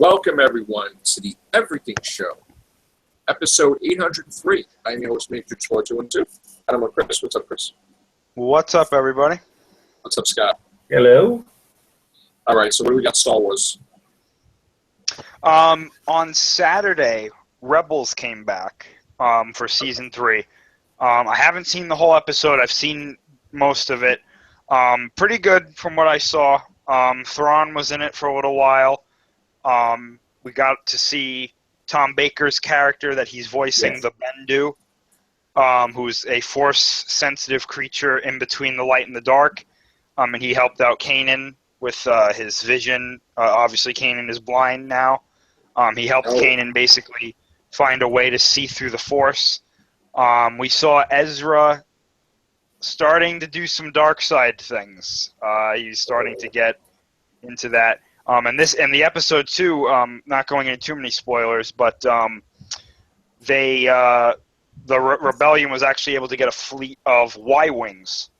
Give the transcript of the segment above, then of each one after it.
Welcome, everyone, to the Everything Show, episode 803. I'm your host, Matrix 4212. I'm with Chris. What's up, Chris? What's up, everybody? What's up, Scott? Hello. All right, so what do we got, Star Wars? On Saturday, Rebels came back for Season 3. I haven't seen the whole episode. I've seen most of it. Pretty good from what I saw. Thrawn was in it for a little while. We got to see Tom Baker's character that he's voicing, Yes. the Bendu, who's a Force-sensitive creature in between the light and the dark. And he helped out Kanan with his vision. Obviously, Kanan is blind now. He helped Kanan basically find a way to see through the Force. We saw Ezra starting to do some dark side things. He's starting to get into that. And the episode 2, not going into too many spoilers, but the rebellion was actually able to get a fleet of Y-wings,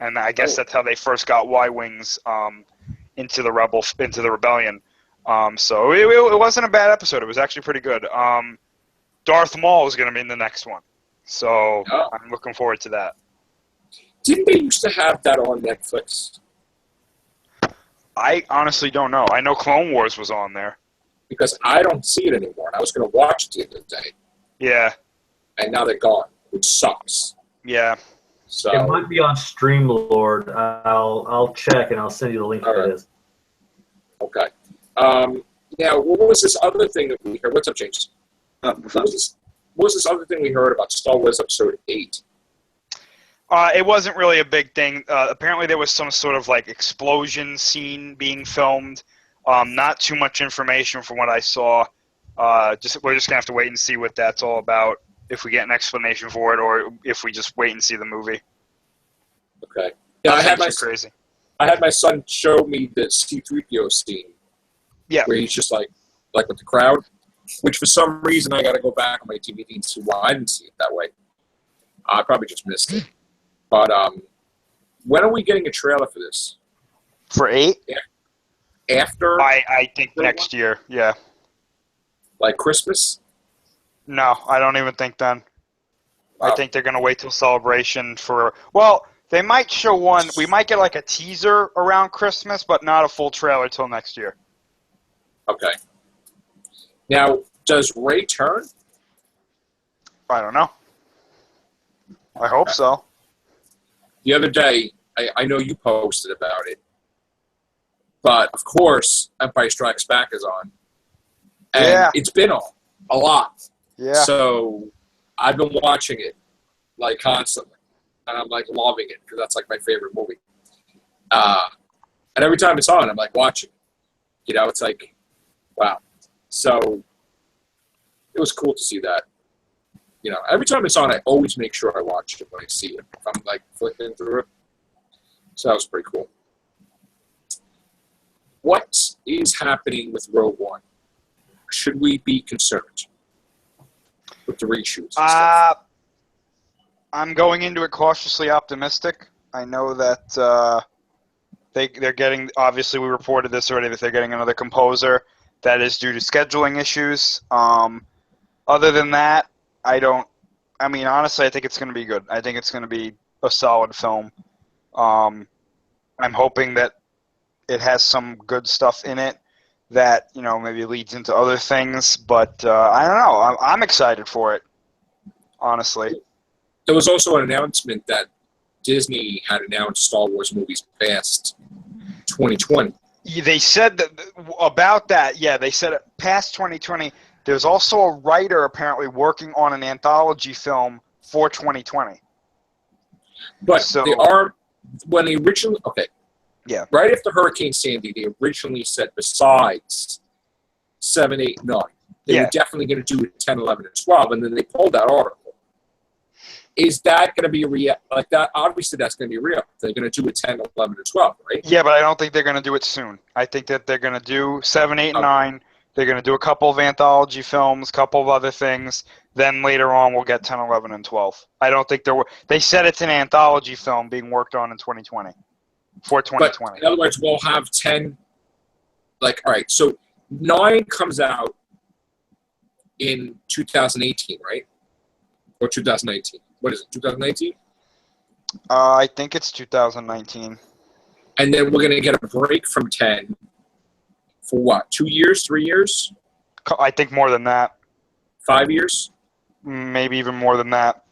and I guess that's how they first got Y-wings into the rebellion. So it wasn't a bad episode. It was actually pretty good. Darth Maul is going to be in the next one, so I'm looking forward to that. Didn't they used to have that on Netflix? I honestly don't know. I know Clone Wars was on there. Because I don't see it anymore, and I was going to watch it the other day. Yeah. And now they're gone, which sucks. Yeah. So It might be on Streamlord. I'll check and I'll send you the link for this. Okay. Now, what was this other thing that we heard? What's up, James? What was this other thing we heard about Star Wars Episode 8? It wasn't really a big thing. Apparently there was some sort of like explosion scene being filmed. Not too much information from what I saw. We're just going to have to wait and see what that's all about, if we get an explanation for it or if we just wait and see the movie. Okay. Yeah, I had my son show me the C-3PO scene. Yeah. Where he's just like with the crowd, which for some reason I got to go back on my DVD and see why I didn't see it that way. I probably just missed it. But when are we getting a trailer for this? For 8? After? I think next year, yeah. Like Christmas? No, I don't even think then. Wow. I think they're going to wait till Celebration for... Well, they might show one. We might get like a teaser around Christmas, but not a full trailer till next year. Okay. Now, does Rey turn? I don't know. I hope so. The other day, I know you posted about it, but of course, Empire Strikes Back is on. And it's been on a lot. Yeah. So I've been watching it like constantly, and I'm like loving it because that's like my favorite movie. And every time it's on, I'm like watching. You know, it's like, wow. So it was cool to see that. You know, every time it's on, I always make sure I watch it when I see it. If I'm like flicking through it, so that was pretty cool. What is happening with Rogue One? Should we be concerned with the reshoots and stuff? I'm going into it cautiously optimistic. I know that they're getting. Obviously, we reported this already that they're getting another composer. That is due to scheduling issues. Other than that, honestly, I think it's going to be good. I think it's going to be a solid film. I'm hoping that it has some good stuff in it that, maybe leads into other things. But I don't know. I'm excited for it, honestly. There was also an announcement that Disney had announced Star Wars movies past 2020. They said that about that. Yeah, they said past 2020. There's also a writer apparently working on an anthology film for 2020. But they are, when they originally, right after Hurricane Sandy, they originally said besides 7, 8, 9, they were definitely going to do 10, 11, and 12, and then they pulled that article. Is that going to be a real, like that? Obviously, that's going to be real. They're going to do 10, 11, and 12, right? Yeah, but I don't think they're going to do it soon. I think that they're going to do 7, 8, and 9. They're going to do a couple of anthology films, a couple of other things. Then later on, we'll get 10, 11, and 12. I don't think they said it's an anthology film being worked on in 2020. For 2020. But in other words, we'll have 10. All right, so 9 comes out in 2018, right? Or 2019? What is it? 2019? I think it's 2019. And then we're gonna get a break from 10 for what? 2 years? 3 years? I think more than that. 5 years? Maybe even more than that.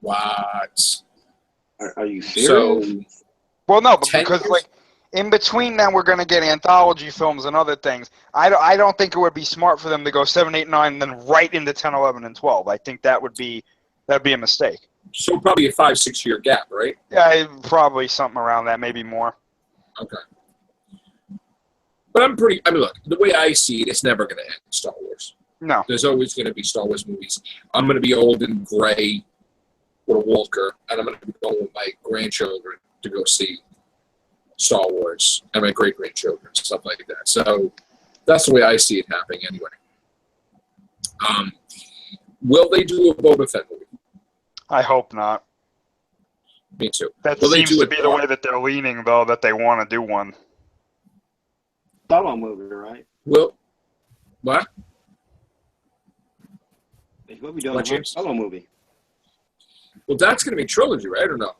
What? Are you serious? So, well, no, but because years? like in between them, we're going to get anthology films and other things. I don't think it would be smart for them to go 7, 8, 9, and then right into 10, 11, and 12. I think that'd be a mistake. So probably a 5-6 year gap, right? Yeah, probably something around that, maybe more. Okay. But I mean, look, the way I see it, it's never going to end Star Wars. No. There's always going to be Star Wars movies. I'm going to be old and gray with a Walker, and I'm going to be going with my grandchildren to go see Star Wars, and my great-grandchildren, stuff like that. So that's the way I see it happening anyway. Will they do a Boba Fett movie? I hope not. Me too. That Will seems they do to be the way that they're leaning, though, that they want to do one. Solo movie, right? Will what? What we doing? What, James? Solo movie. Well, that's going to be trilogy, right? Or no?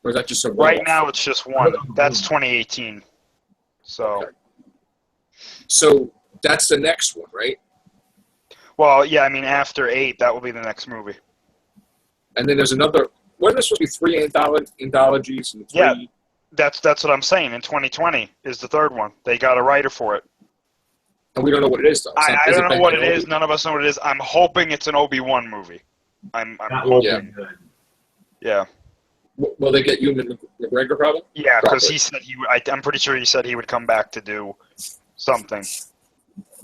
Or is that just a Right now, it's just one. That's 2018. So. Okay. So that's the next one, right? Well, yeah. I mean, after 8, that will be the next movie. And then there's another. Wasn't there supposed to be 3 anthologies and 3? Yeah. That's what I'm saying. In 2020 is the third one. They got a writer for it. And we don't know what it is, though. I don't know what it is. None of us know what it is. I'm hoping it's an Obi-Wan movie. I'm hoping. Good. Yeah. Will they get Ewan McGregor, probably? Yeah, because he said I'm pretty sure he said he would come back to do something.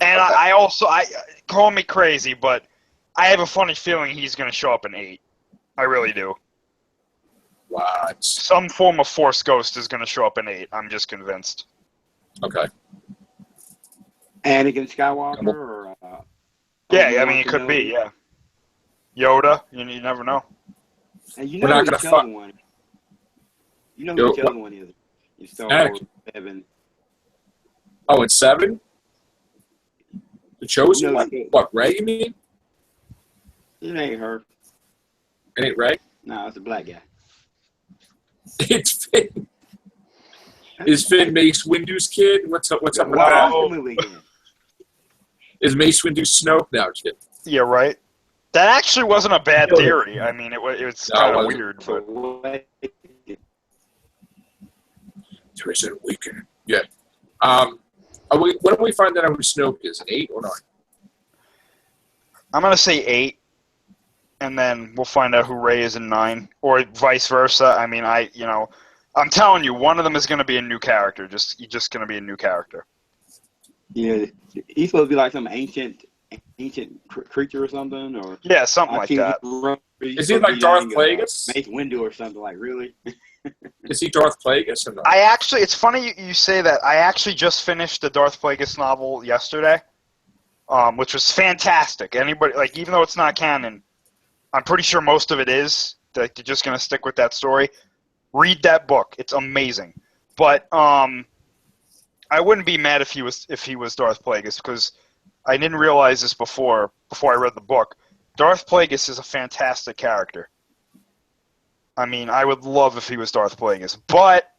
And Okay. I call me crazy, but I have a funny feeling he's going to show up in 8. I really do. What? Some form of Force Ghost is going to show up in 8. I'm just convinced. Okay. Anakin Skywalker or Yeah, I mean, it could be, yeah. Yoda, you never know. And you We're know not who the gonna chosen one. You know who the chosen one is. You Star Wars Anakin. 7. Oh, and 7? The chosen No, one? What, Rey, you mean? It ain't her. It ain't Rey? No, it's a black guy. It's Finn. Is Finn Mace Windu's kid? What's up with Watch that? the movie again. Is Mace Windu Snoke now? Just kidding. Yeah, right. That actually wasn't a bad theory. I mean, it's No, it kind of wasn't. weird, So but what? There is a weekend. Yeah. When do we find out who Snoke is? An 8 or 9? I'm going to say 8, and then we'll find out who Rey is in 9, or vice versa. I mean, I'm telling you, one of them is going to be a new character. Just going to be a new character. Yeah, he's supposed to be like some ancient creature or something, or Yeah, something like that. Is he like Darth Plagueis? Mace Windu or something, like, really? Is he Darth Plagueis or not? It's funny you say that. I actually just finished the Darth Plagueis novel yesterday, which was fantastic. Anybody, like, even though it's not canon, I'm pretty sure most of it is. Like, they're just going to stick with that story. Read that book. It's amazing. But I wouldn't be mad if he was Darth Plagueis, because I didn't realize this before I read the book. Darth Plagueis is a fantastic character. I mean, I would love if he was Darth Plagueis, but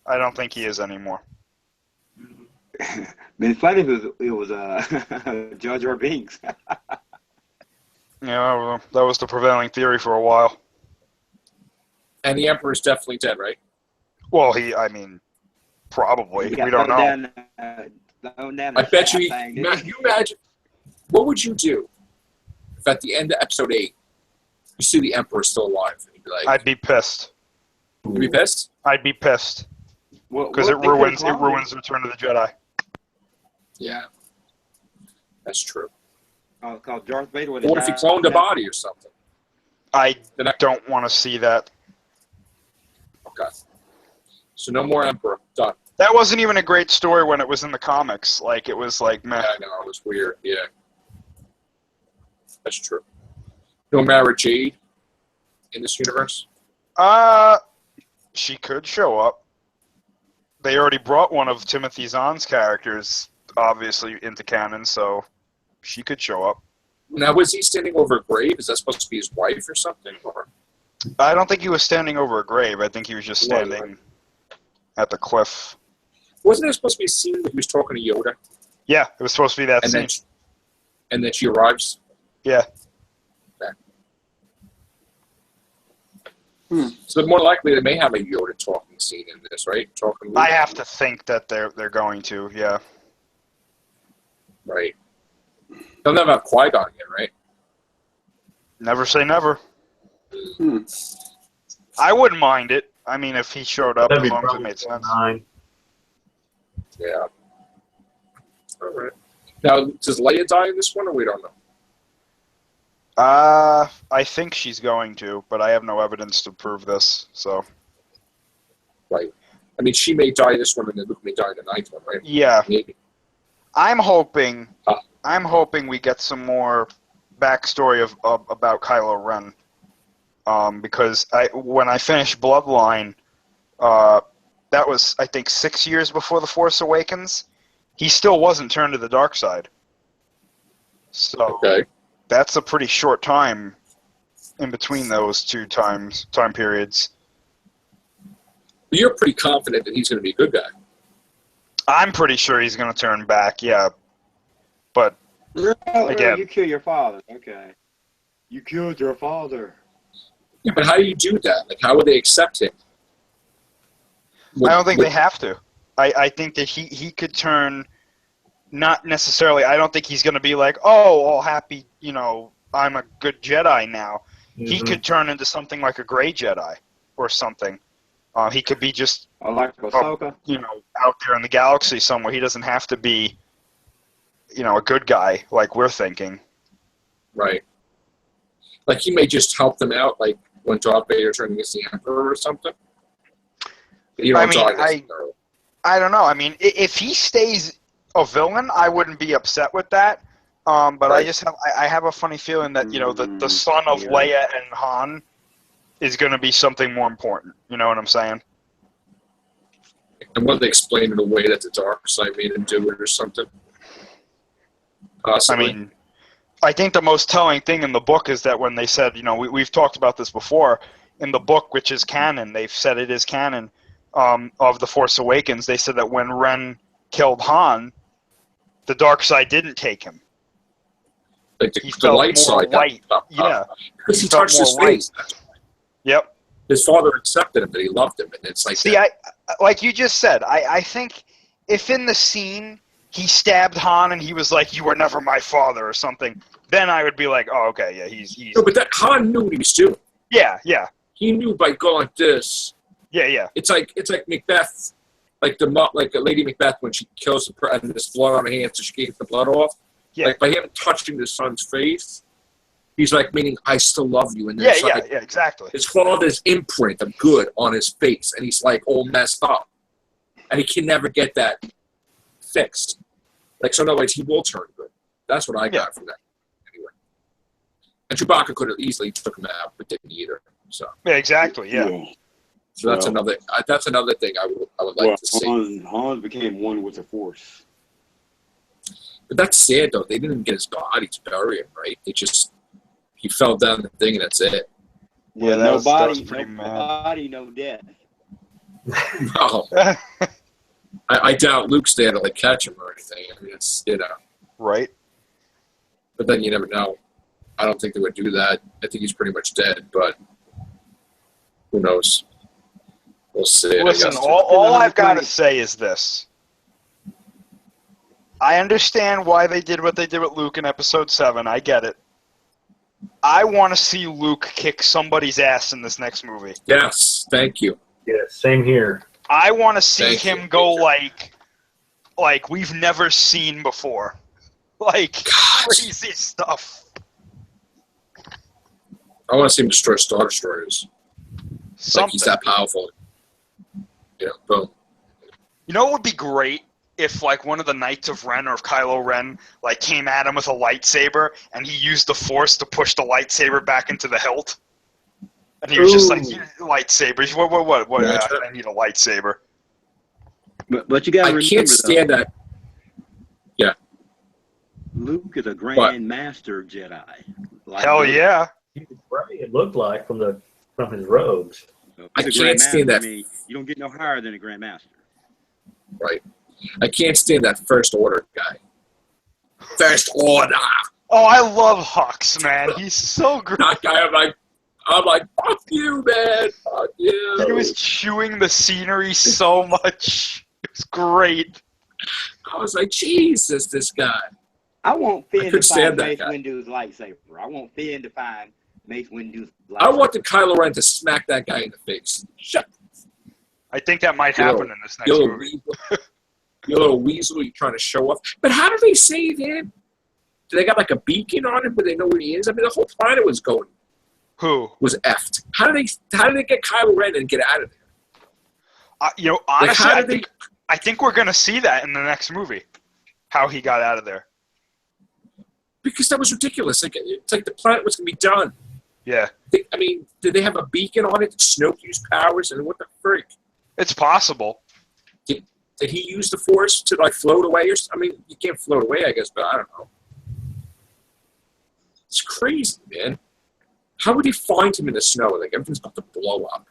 I don't think he is anymore. Been funny if it was Jar Jar Binks. Yeah, that was the prevailing theory for a while. And the Emperor's definitely dead, right? Well, probably. We don't know. I bet you. You imagine. What would you do if at the end of episode 8 you see the Emperor still alive? And you'd be like, I'd be pissed. You'd be pissed? I'd be pissed because it ruins Return of the Jedi. Yeah, that's true. Called Darth Vader. What if he cloned a body or something? I don't want to see that. Okay. So no more Emperor. Done. That wasn't even a great story when it was in the comics. Like, it was like, meh. Yeah, I know. It was weird. Yeah. That's true. No Mara Jade in this universe? She could show up. They already brought one of Timothy Zahn's characters obviously into canon, so she could show up. Now, was he standing over a grave? Is that supposed to be his wife or something? Or? I don't think he was standing over a grave. I think he was just standing at the cliff. Wasn't there supposed to be a scene where he was talking to Yoda? Yeah, it was supposed to be that scene. And then she arrives? Yeah. So more likely they may have a Yoda talking scene in this, right? I have to think that they're going to, yeah. Right. They'll never have Qui-Gon yet, right? Never say never. I wouldn't mind it. I mean, if he showed up, as long as it made sense. Yeah. All right. Now, does Leia die in this one, or we don't know? I think she's going to, but I have no evidence to prove this, so. Right. I mean, she may die this one, and then Luke may die in the ninth one, right? Yeah. Maybe. I'm hoping we get some more backstory about Kylo Ren, because when I finished Bloodline, that was, I think, 6 years before The Force Awakens. He still wasn't turned to the dark side. So that's a pretty short time in between those two time periods. But you're pretty confident that he's going to be a good guy. I'm pretty sure he's going to turn back, yeah. But, again... You kill your father. Okay. You killed your father. Yeah, but how do you do that? Like, how would they accept him? I don't think they have to. I think that he could turn, not necessarily, I don't think he's going to be like, oh, all happy, you know, I'm a good Jedi now. Mm-hmm. He could turn into something like a gray Jedi or something. He could be just, you know, out there in the galaxy somewhere. He doesn't have to be, you know, a good guy like we're thinking. Right. Like, he may just help them out, like when Darth Vader turned against the Emperor or something. I don't know. I mean, if he stays a villain, I wouldn't be upset with that. But right. I have a funny feeling that, you know, the son of Leia and Han is going to be something more important. You know what I'm saying? And what they explain in a way that the dark side made him do it or something. Possibly. I mean, I think the most telling thing in the book is that when they said, you know, we've talked about this before, in the book, which is canon, they've said it is canon, of The Force Awakens, they said that when Ren killed Han, the dark side didn't take him. Like the light side. Yeah. Because he touched his face. Yep. His father accepted him, but he loved him, and it's like. See, like you just said, I think if in the scene he stabbed Han and he was like, "You were never my father" or something, then I would be like, "Oh, okay, yeah, he's." No, but that Han knew what he was doing. Yeah, yeah. He knew by going like this. Yeah, yeah. It's like Macbeth, like Lady Macbeth when she kills the and there's blood on her hands, so she can't get the blood off. Yeah. Like by him touching the son's face, he's like meaning I still love you. And yeah, exactly. His father's imprint of good on his face, and he's like all messed up, and he can never get that fixed. Like so, in other words, he will turn good. That's what I got from that. Anyway, and Chewbacca could have easily took him out, but didn't either. So yeah, exactly. Yeah. So that's another thing I would like to see. Han became one with the Force. But that's sad though. They didn't even get his body to bury him, right? He fell down the thing and that's it. Yeah, no body, no death. No. I doubt Luke's there to like catch him or anything. I mean, it's right. But then you never know. I don't think they would do that. I think he's pretty much dead, but who knows? We'll see. Listen, all I've got to say is this. I understand why they did what they did with Luke in Episode 7. I get it. I want to see Luke kick somebody's ass in this next movie. Yes, thank you. Yeah, same here. I want to see him go like we've never seen before. Like, crazy stuff. I want to see him destroy Star Destroyers. Like he's that powerful. Yeah, boom. You know what would be great if like one of the Knights of Ren or if Kylo Ren like came at him with a lightsaber and he used the Force to push the lightsaber back into the hilt, and he was just like, lightsabers. What? I need a lightsaber. But you got to remember, can't stand that. Luke is a Grand Master Jedi. Like hell yeah! It looked like from his robes. I can't stand that. I mean, you don't get no higher than a Grand Master. Right. I can't stand that First Order guy. First Order. Oh, I love Hux, man. He's so great. That guy, I'm like, fuck you, man. Fuck you. He was chewing the scenery so much. It was great. I was like, Jesus, this guy. I want Finn to find Mace Windu's lightsaber. I want Finn to find Mace Windu's lightsaber. I want the Kylo Ren to smack that guy in the face. Shut. I think that might happen in this next movie. You little weasel, you're trying to show off. But how do they save him? Do they got like a beacon on him where they know where he is? I mean, the whole planet was going. Who was effed? How did they get Kylo Ren and get out of there? You know, honestly, I think we're gonna see that in the next movie. How he got out of there. Because that was ridiculous. Like, it's like the planet was gonna be done. Yeah. I mean, did they have a beacon on it? Did Snoke use powers? And what the freak? It's possible. Did he use the Force to like float away? Or I mean, you can't float away, I guess, but I don't know. It's crazy, man. How would he find him in the snow? Like, everything's about to blow up.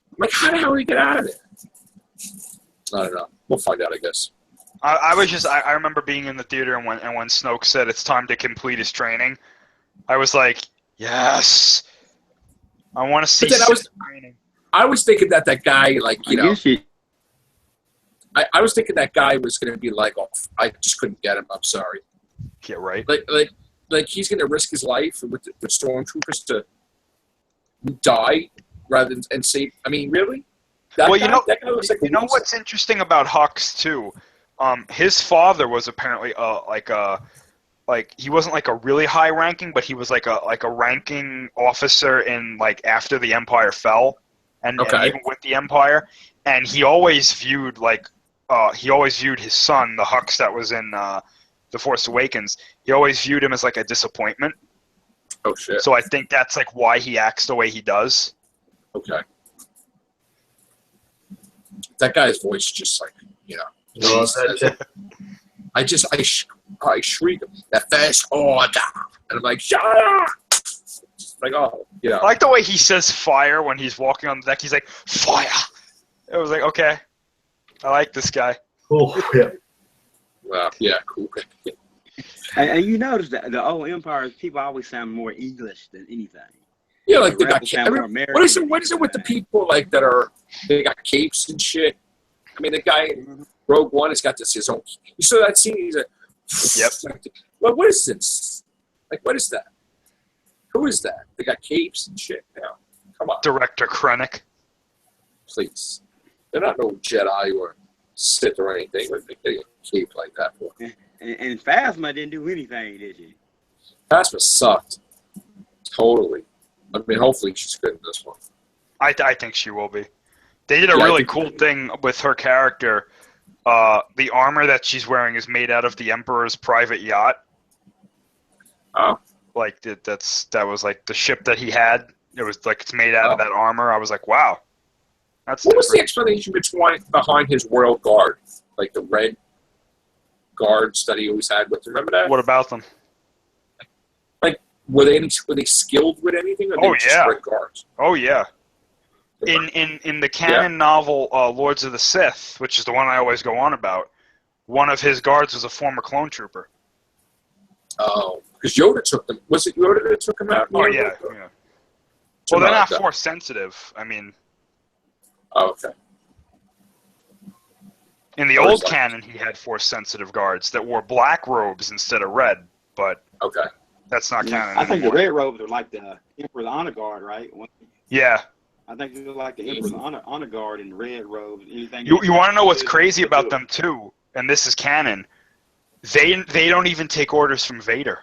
I'm like, how the hell did he get out of there? I don't know. We'll find out, I guess. I remember being in the theater and when Snoke said it's time to complete his training, I was like, yes. I want to see training. I was thinking that guy, like, you know, I was thinking that guy was going to be like, oh, I just couldn't get him. I'm sorry. Yeah, right. Like he's going to risk his life with stormtroopers to die rather than save. I mean, really? That guy looks like what's interesting about Hux too? His father was apparently he wasn't like a really high ranking, but he was like a ranking officer in like after the Empire fell, and even with the Empire, and he always viewed his son, the Hux that was in The Force Awakens, he always viewed him as like a disappointment. Oh shit! So I think that's like why he acts the way he does. Okay. That guy's voice just like, you know. I shriek that First Order, and I'm like, shut up! Like, oh, yeah. I like the way he says fire when he's walking on the deck. He's like, fire! It was like, okay, I like this guy. Cool. Yeah. Well, yeah, cool. And you notice that the old Empire people always sound more English than anything. Yeah, like they got. What is it with the people like they got capes and shit? I mean, the guy in Rogue One has got his own. You saw that scene? He's like, yep. Well, what is this? Like, what is that? Who is that? They got capes and shit now. Come on. Director Krennic. Please. They're not no Jedi or Sith or anything. What they get a cape like that for? And Phasma didn't do anything, did she? Phasma sucked. Totally. I mean, hopefully she's good in this one. I think she will be. They did a really cool thing with her character. The armor that she's wearing is made out of the Emperor's private yacht. Oh. Like that was like the ship that he had. It was like it's made out of that armor. I was like, wow. What was the explanation behind his royal guard? Like the red guards that he always had with him. Remember that? What about them? Like, were they skilled with anything? Or they just red guards? Oh yeah. In the canon novel Lords of the Sith, which is the one I always go on about, one of his guards was a former clone trooper. Oh, because Yoda took them. Was it Yoda that took them out? Oh yeah. Well, they're not force sensitive. I mean. Oh, okay. In the old canon, he had force-sensitive guards that wore black robes instead of red, but that's not canon I think the red robes are like the Emperor's Honor Guard, right? Yeah. I think they're like the Emperor's Honor Guard in red robes. Anything you want to know what's crazy about them, too, and this is canon, they don't even take orders from Vader.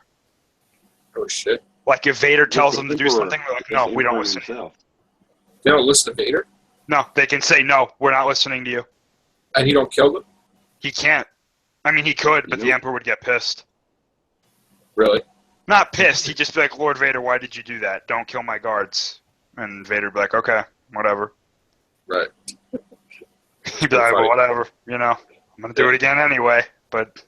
Oh, shit. Like, if Vader tells them to do something, they're like, no, we don't listen to you. They don't listen to Vader? No, they can say, no, we're not listening to you. And he don't kill them? He can't. I mean, he could, but the Emperor would get pissed. Really? Not pissed. He'd just be like, Lord Vader, why did you do that? Don't kill my guards. And Vader would be like, okay, whatever. Right. He'd be like, well, whatever, you know. I'm going to do it again anyway, but...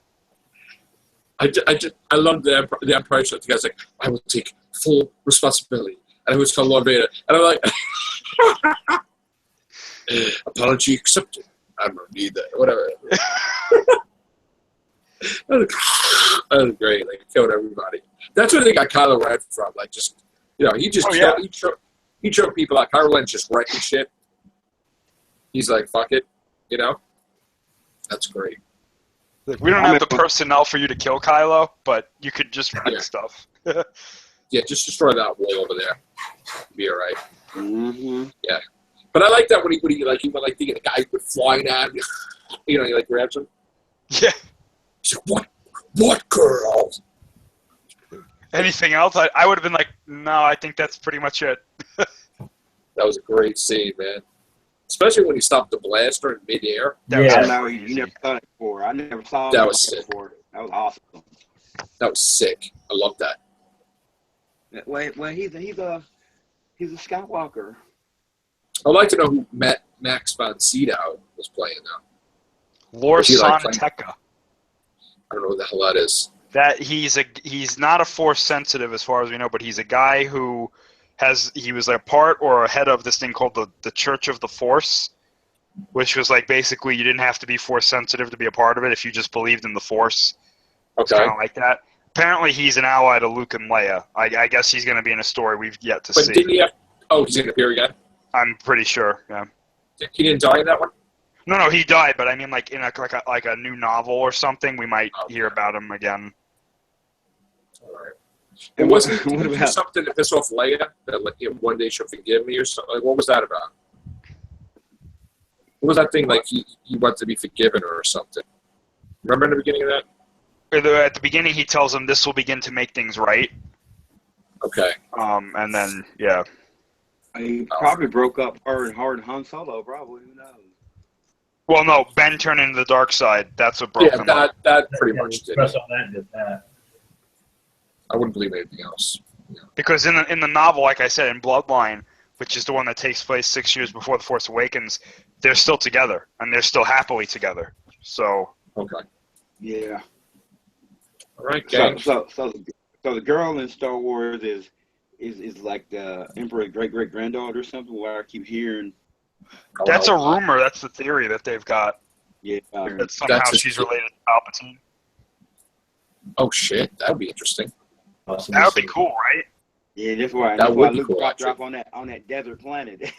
I love the Empire. The guy's like, I will take full responsibility. And it was called Lord Vader. And I'm like, apology accepted. I don't need that. Whatever. That was great. Like, killed everybody. That's where they got Kylo Ren from. Like, just, he just he choked people out. Kylo Ren's just wrecking shit. He's like, fuck it. That's great. Like, we don't have the personnel for you to kill Kylo, but you could just wreck stuff. Yeah, just destroy that wall over there. Be all right. Mm-hmm. Yeah. But I like that when he went like the guy would flying at him. He like grabs him. Yeah. He's like, what girl? Anything else? I would have been like, no, I think that's pretty much it. That was a great scene, man. Especially when he stopped the blaster in midair. You never saw it before. I never saw that was sick. Before. That was awesome. That was sick. I love that. Well, he's a Skywalker. I'd like to know who Max von Sydow was playing now. Lor San Tekka. I don't know what the hell that is. That he's not a Force sensitive as far as we know, but he's a guy who he was a part or a head of this thing called the Church of the Force, which was like basically you didn't have to be Force sensitive to be a part of it if you just believed in the Force. Okay. Kind of like that. Apparently, he's an ally to Luke and Leia. I guess he's going to be in a story we've yet to see. But didn't he have... Oh, he's going to appear again? I'm pretty sure, yeah. He didn't die in that one? No, he died, but I mean like in a new novel or something, we might hear about him again. All right. And wasn't he something to piss off Leia? That like, one day she'll forgive me or something? Like, what was that about? What was that thing like he wanted to be forgiven or something? Remember in the beginning of that? At the beginning, he tells him this will begin to make things right. Okay. And then, yeah. He probably broke up her and Han Solo, probably. Who knows? Well, no, Ben turned into the dark side. That's what broke them up. That pretty much did. Press on that and did that. I wouldn't believe anything else. Yeah. Because in the novel, like I said, in Bloodline, which is the one that takes place 6 years before The Force Awakens, they're still together, and they're still happily together. So. Okay. Yeah. All right, gang. So the girl in Star Wars is like the Emperor's great granddaughter or something. Where I keep hearing. That's a rumor. That's the theory that they've got. Yeah. That somehow she's related to Palpatine. Oh shit, that would be interesting. Awesome. That would be cool, right? Yeah, that's why. That would be Luke cool. Drop on that desert planet.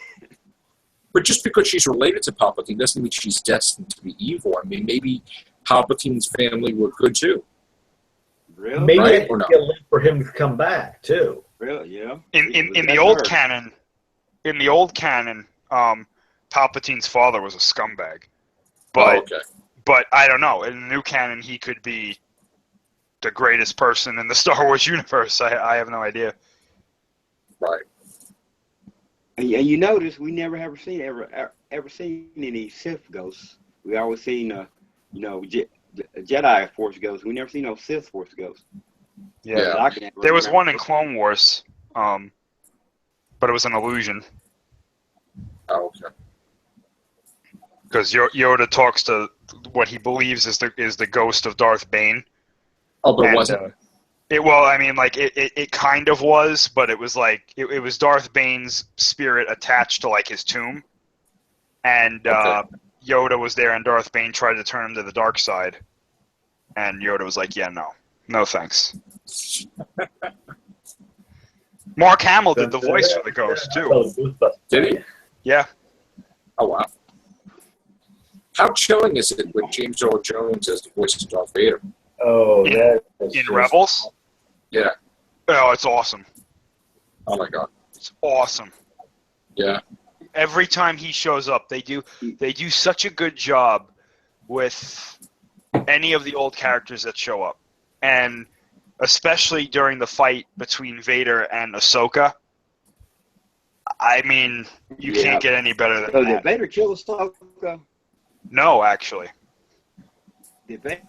But just because she's related to Palpatine doesn't mean she's destined to be evil. I mean, maybe Palpatine's family were good too. Really? Maybe right? it could be a link for him to come back too. Really? Yeah. In the old canon, Palpatine's father was a scumbag. But but I don't know. In the new canon, he could be the greatest person in the Star Wars universe. I have no idea. Right. And you notice we never ever seen any Sith ghosts. We always seen Jedi Force ghosts. We never seen no Sith Force ghosts. Yeah. There was one in Clone Wars, but it was an illusion. Oh, okay. Because Yoda talks to what he believes is the ghost of Darth Bane. Oh, but it wasn't. It kind of was, but it was like it was Darth Bane's spirit attached to like his tomb, and Yoda was there, and Darth Bane tried to turn him to the dark side, and Yoda was like, "Yeah, no thanks." Mark Hamill did the voice for the ghost too. Did he? Yeah. Oh wow. How chilling is it with James Earl Jones as the voice of Darth Vader? Oh, in Rebels? Yeah. Oh, it's awesome. Oh my god. It's awesome. Yeah. Every time he shows up, they do such a good job with any of the old characters that show up. And especially during the fight between Vader and Ahsoka. I mean, you can't get any better than that. Did Vader kill Ahsoka? No, actually. Did they?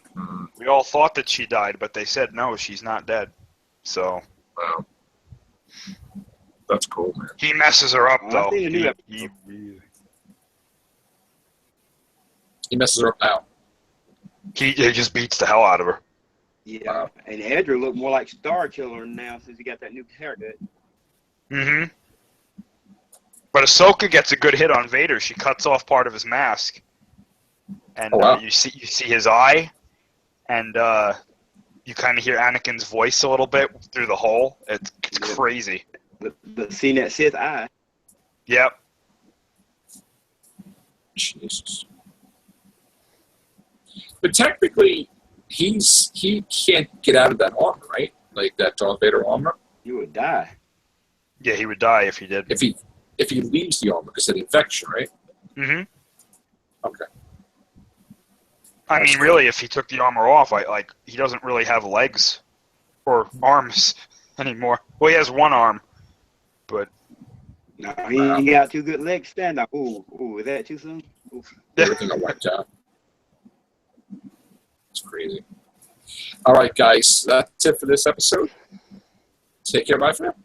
We all thought that she died, but they said no, she's not dead. So. Wow. That's cool, man. He messes her up, though. He messes her up how? He just beats the hell out of her. Yeah, and Edgar looked more like Star Killer now since he got that new haircut. Mm-hmm. But Ahsoka gets a good hit on Vader. She cuts off part of his mask, and you see his eye, and you kind of hear Anakin's voice a little bit through the hole. It's crazy. But seeing that Sith eye. Yep. Jesus. But technically, he can't get out of that armor, right? Like that Darth Vader armor. He would die. Yeah, he would die if he did. If he leaves the armor because of the infection, right? Mm-hmm. Okay. I mean, really, if he took the armor off, he doesn't really have legs or arms anymore. Well, he has one arm, but no, he ain't got two good legs stand up. Ooh, is that too soon? Ooh. Everything I wiped out. It's crazy. All right, guys, that's it for this episode. Take care. Bye for now.